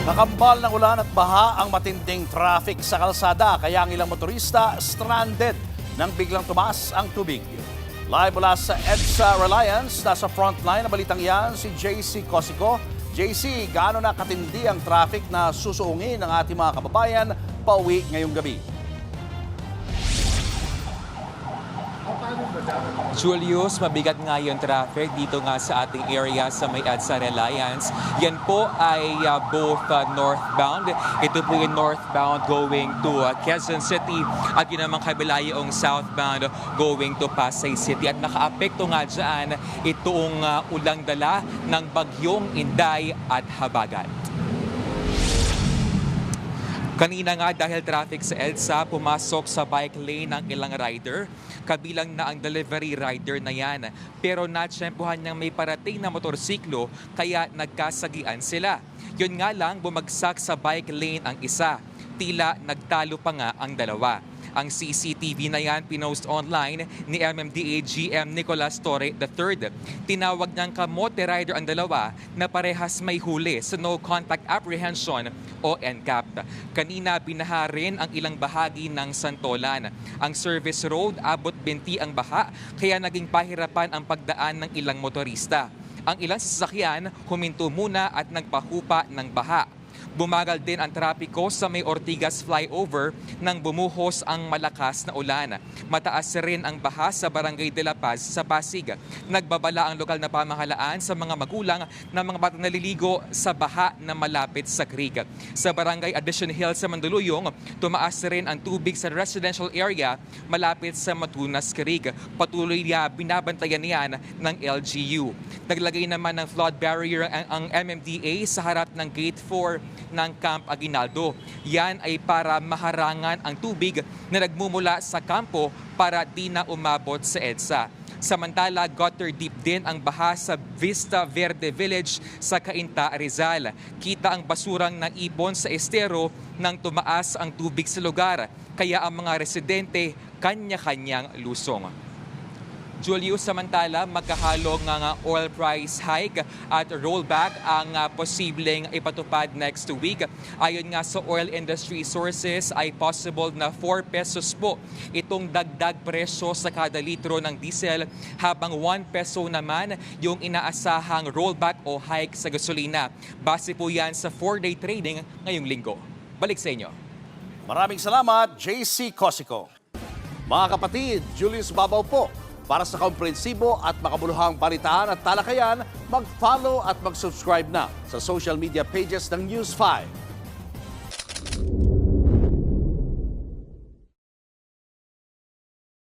Nakambal ng ulan at baha ang matinding traffic sa kalsada kaya ang ilang motorista stranded nang biglang tumaas ang tubig. Live mula sa EDSA Reliance, nasa frontline na balitang yan si JC Cosico. JC, gaano na katindi ang traffic na susuungin ng ating mga kababayan pauwi ngayong gabi? Julius, mabigat nga yung traffic dito nga sa ating area sa may EDSA Reliance. Yan po ay both northbound. Ito po yung northbound going to Quezon City at yun namang kabila yung southbound going to Pasay City. At nakaapekto nga dyan itong ulang dala ng bagyong Inday at Habagat. Kanina nga dahil traffic sa EDSA, pumasok sa bike lane ng ilang rider. Kabilang na ang delivery rider na yan. Pero natsyempohan niyang may parating na motorsiklo kaya nagkasagian sila. Yun nga lang bumagsak sa bike lane ang isa. Tila nagtalo pa nga ang dalawa. Ang CCTV na yan pinost online ni MMDA GM Nicolas Torre III. Tinawag niyang kamote rider ang dalawa na parehas may huli sa No Contact Apprehension o NCAP. Kanina binaha rin ang ilang bahagi ng Santolan. Ang service road abot binti ang baha kaya naging pahirapan ang pagdaan ng ilang motorista. Ang ilang sasakyan huminto muna at nagpahupa ng baha. Bumagal din ang trapiko sa may Ortigas flyover nang bumuhos ang malakas na ulan. Mataas rin ang baha sa Barangay de la Paz sa Pasig. Nagbabala ang lokal na pamahalaan sa mga magulang na mga batang naliligo sa baha na malapit sa creek. Sa Barangay Addition Hill sa Mandaluyong, tumaas rin ang tubig sa residential area malapit sa Matunas Creek. Patuloy na binabantayan niyan ng LGU. Naglagay naman ng flood barrier ang MMDA sa harap ng Gate 4 ng Camp Aguinaldo. Yan ay para maharangan ang tubig na nagmumula sa kampo para di na umabot sa EDSA. Samantala, gutter deep din ang baha sa Vista Verde Village sa Cainta, Rizal. Kita ang basurang naipon sa estero nang tumaas ang tubig sa lugar. Kaya ang mga residente kanya-kanyang lusong. Julius, samantala, magkahalong nga oil price hike at rollback ang posibleng ipatupad next week. Ayon nga sa oil industry sources ay possible na 4 pesos po itong dagdag presyo sa kada litro ng diesel habang 1 peso naman yung inaasahang rollback o hike sa gasolina. Base po yan sa 4-day trading ngayong linggo. Balik sa inyo. Maraming salamat, JC Cosico. Mga kapatid, Julius Babaw po. Para sa komprehensibo at makabuluhang balitaan at talakayan, mag-follow at mag-subscribe na sa social media pages ng News 5.